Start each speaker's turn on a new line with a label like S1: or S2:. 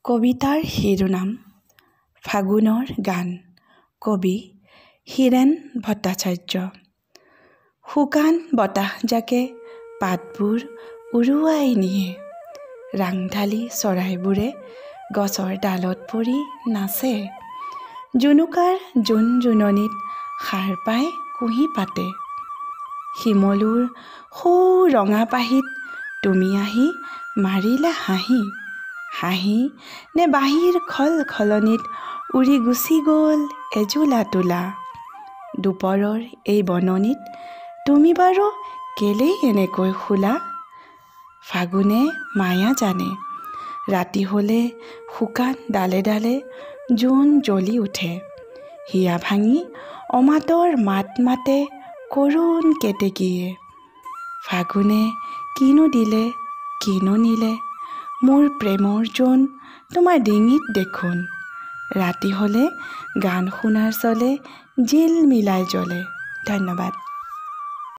S1: কবিতাৰ শিৰোনাম ফাগুনৰ গান। কবি হীৰেণ ভট্টাচাৰ্য। শুকান বতাহজাকে পাতবোৰ উৰুৱাই নিয়ে। ৰাংঢালী চৰাইবোৰে গছৰ ডালত পৰি নাচে। জোনোকাৰ জোনজোননিত সাৰ পাই কুঁহি পাতে। শিমলুৰ সৌ ৰঙা পাহিত তুমি আহি মাৰিলা হাঁহি। হাঁহি নে বাঁহীৰ খলখলনিত উৰি গুচি গ'ল এজোলা তোলা। দুপৰৰ এই বননিত তুমি বাৰু কেলেই এনেকৈ শুলা? ফাগুনে মায়া জানে, ৰাতি হ'লে শুকান ডালে ডালে জোন জ্বলি উঠে। হিয়া ভাঙি অমাতৰ মাত মাতে কৰুণ কেতেকীয়ে। ফাগুনে কিনো দিলে কিনো নিলে, মোৰ প্ৰেমৰ জোন তোমাৰ ডিঙিত দেখোন। ৰাতি হ'লে গান শুনাৰ চলে জিলমিলাই জ্বলে। ধন্যবাদ।